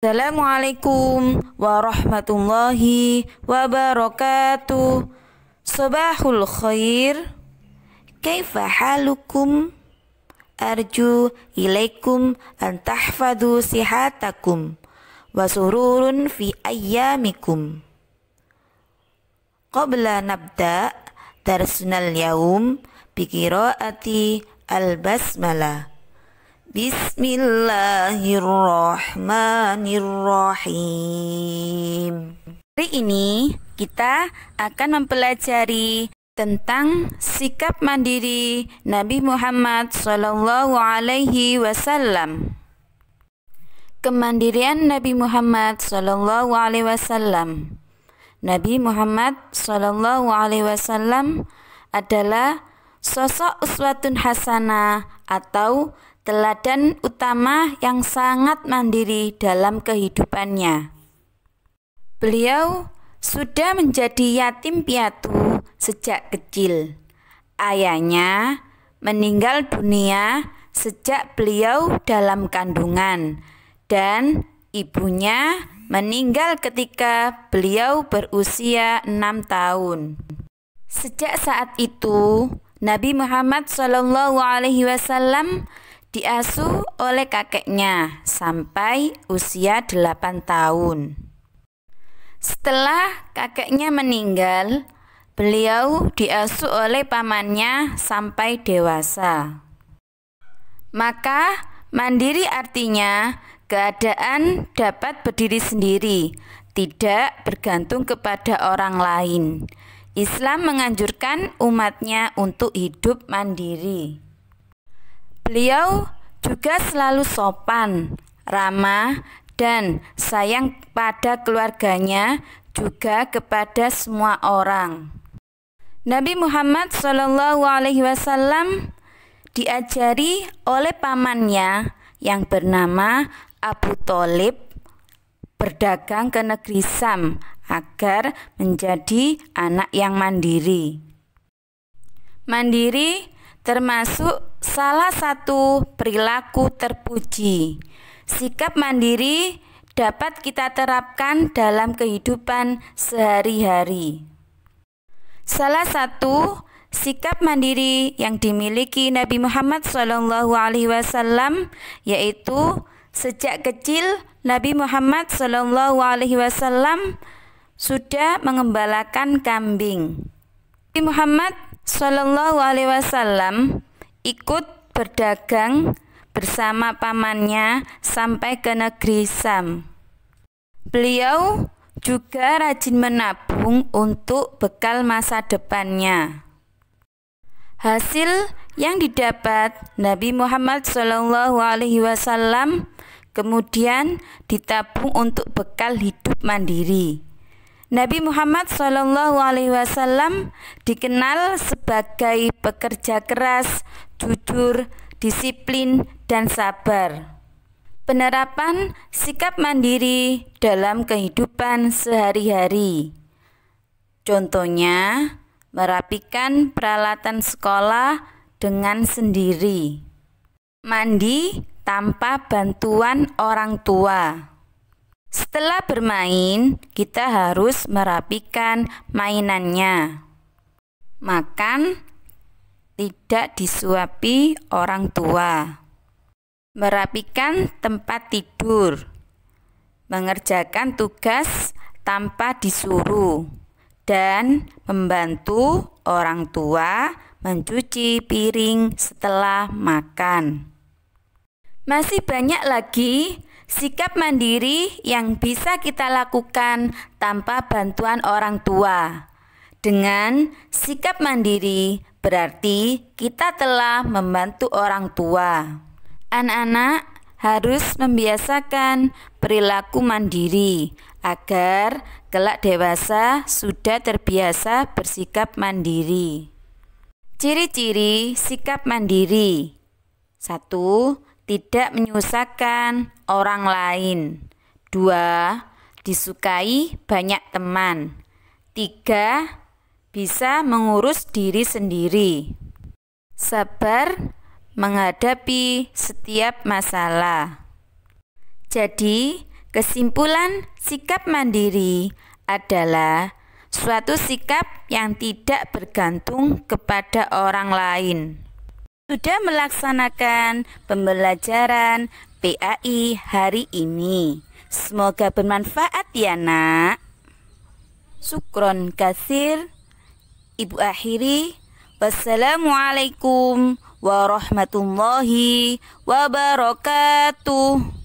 Assalamualaikum warahmatullahi wabarakatuh. Sabahul khair. Kaifa halukum? Arju ilaikum an tahfadhu sihatakum wa sururun fi ayyamikum. Qabla nabda darsunal yaum bi qiraati al-basmalah. Bismillahirrahmanirrahim. Hari ini kita akan mempelajari tentang sikap mandiri Nabi Muhammad SAW. Kemandirian Nabi Muhammad SAW. Nabi Muhammad SAW adalah sosok uswatun hasanah atau teladan utama yang sangat mandiri dalam kehidupannya. Beliau sudah menjadi yatim piatu sejak kecil. Ayahnya meninggal dunia sejak beliau dalam kandungan dan ibunya meninggal ketika beliau berusia 6 tahun. Sejak saat itu, Nabi Muhammad SAW diasuh oleh kakeknya sampai usia 8 tahun. Setelah kakeknya meninggal, beliau diasuh oleh pamannya sampai dewasa. Maka mandiri artinya keadaan dapat berdiri sendiri, tidak bergantung kepada orang lain. Islam menganjurkan umatnya untuk hidup mandiri. Beliau juga selalu sopan, ramah, dan sayang pada keluarganya, juga kepada semua orang. Nabi Muhammad SAW diajari oleh pamannya yang bernama Abu Thalib berdagang ke negeri Syam agar menjadi anak yang mandiri. Mandiri termasuk salah satu perilaku terpuji. Sikap mandiri dapat kita terapkan dalam kehidupan sehari-hari. Salah satu sikap mandiri yang dimiliki Nabi Muhammad SAW yaitu sejak kecil Nabi Muhammad SAW sudah mengembalakan kambing. Nabi Muhammad SAW ikut berdagang bersama pamannya sampai ke negeri Syam. Beliau juga rajin menabung untuk bekal masa depannya. Hasil yang didapat Nabi Muhammad SAW kemudian ditabung untuk bekal hidup mandiri. Nabi Muhammad SAW dikenal sebagai pekerja keras, jujur, disiplin, dan sabar. Penerapan sikap mandiri dalam kehidupan sehari-hari. Contohnya, merapikan peralatan sekolah dengan sendiri. Mandi tanpa bantuan orang tua. Setelah bermain, kita harus merapikan mainannya. Makan tidak disuapi orang tua. Merapikan tempat tidur. Mengerjakan tugas tanpa disuruh. Dan membantu orang tua mencuci piring setelah makan. Masih banyak lagi sikap mandiri yang bisa kita lakukan tanpa bantuan orang tua. Dengan sikap mandiri berarti kita telah membantu orang tua. Anak-anak harus membiasakan perilaku mandiri agar kelak dewasa sudah terbiasa bersikap mandiri. Ciri-ciri sikap mandiri. 1. Tidak menyusahkan orang lain. 2. Disukai banyak teman. 3. Bisa mengurus diri sendiri. Sabar menghadapi setiap masalah. Jadi, Kesimpulan, sikap mandiri adalah suatu sikap yang tidak bergantung kepada orang lain. Sudah melaksanakan pembelajaran PAI hari ini. Semoga bermanfaat ya nak. Syukron katsir. Ibu akhiri. Wassalamualaikum warahmatullahi wabarakatuh.